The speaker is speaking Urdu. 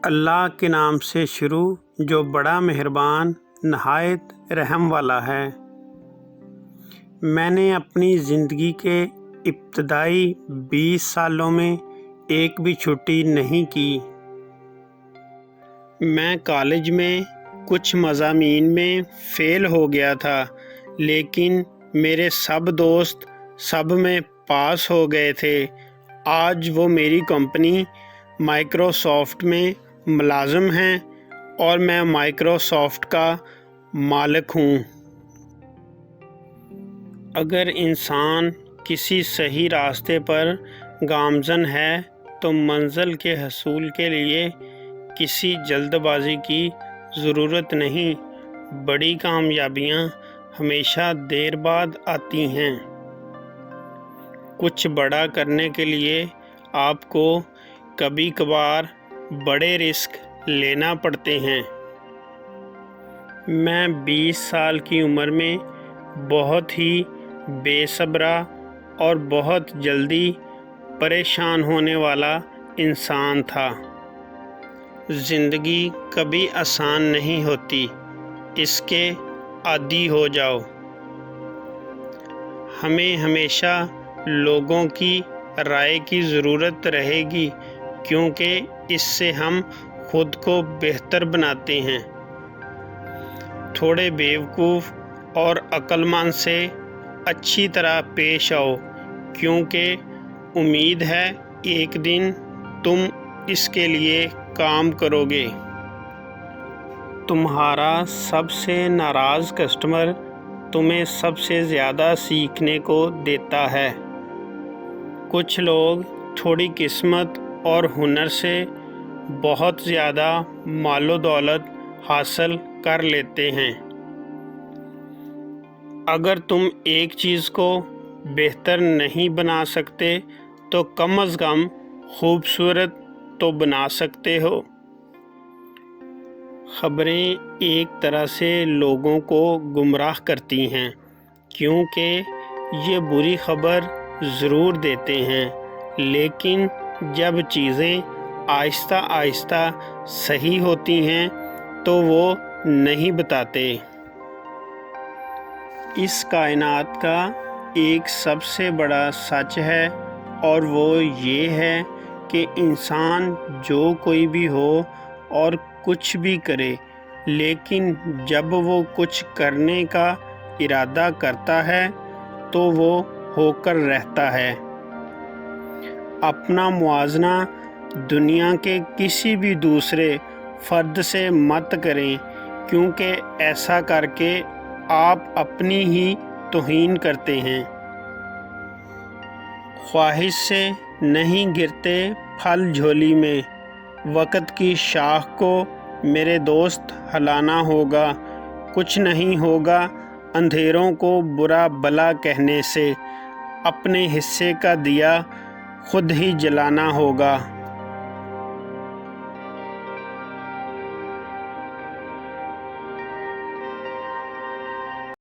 اللہ کے نام سے شروع جو بڑا مہربان نہایت رحم والا ہے۔ میں نے اپنی زندگی کے ابتدائی 20 سالوں میں ایک بھی چھٹی نہیں کی۔ میں کالج میں کچھ مضامین میں فیل ہو گیا تھا، لیکن میرے سب دوست سب میں پاس ہو گئے تھے۔ آج وہ میری کمپنی مائیکروسافٹ میں ملازم ہیں اور میں مائیکروسافٹ کا مالک ہوں۔ اگر انسان کسی صحیح راستے پر گامزن ہے تو منزل کے حصول کے لیے کسی جلد بازی کی ضرورت نہیں۔ بڑی کامیابیاں ہمیشہ دیر بعد آتی ہیں۔ کچھ بڑا کرنے کے لیے آپ کو کبھی کبھار بڑے رسک لینا پڑتے ہیں۔ میں 20 سال کی عمر میں بہت ہی بے صبرا اور بہت جلدی پریشان ہونے والا انسان تھا۔ زندگی کبھی آسان نہیں ہوتی، اس کے عادی ہو جاؤ۔ ہمیں ہمیشہ لوگوں کی رائے کی ضرورت رہے گی، کیونکہ اس سے ہم خود کو بہتر بناتے ہیں۔ تھوڑے بیوقوف اور عقل مند سے اچھی طرح پیش آؤ، کیونکہ امید ہے ایک دن تم اس کے لیے کام کرو گے۔ تمہارا سب سے ناراض کسٹمر تمہیں سب سے زیادہ سیکھنے کو دیتا ہے۔ کچھ لوگ تھوڑی قسمت اور ہنر سے بہت زیادہ مال و دولت حاصل کر لیتے ہیں۔ اگر تم ایک چیز کو بہتر نہیں بنا سکتے تو کم از کم خوبصورت تو بنا سکتے ہو۔ خبریں ایک طرح سے لوگوں کو گمراہ کرتی ہیں، کیونکہ یہ بری خبر ضرور دیتے ہیں، لیکن جب چیزیں آہستہ آہستہ صحیح ہوتی ہیں تو وہ نہیں بتاتے۔ اس کائنات کا ایک سب سے بڑا سچ ہے، اور وہ یہ ہے کہ انسان جو کوئی بھی ہو اور کچھ بھی کرے، لیکن جب وہ کچھ کرنے کا ارادہ کرتا ہے تو وہ ہو کر رہتا ہے۔ اپنا موازنہ دنیا کے کسی بھی دوسرے فرد سے مت کریں، کیونکہ ایسا کر کے آپ اپنی ہی توہین کرتے ہیں۔ خواہش سے نہیں گرتے پھل جھولی میں، وقت کی شاخ کو میرے دوست ہلانا ہوگا۔ کچھ نہیں ہوگا اندھیروں کو برا بھلا کہنے سے، اپنے حصے کا دیا خود ہی جلانا ہوگا۔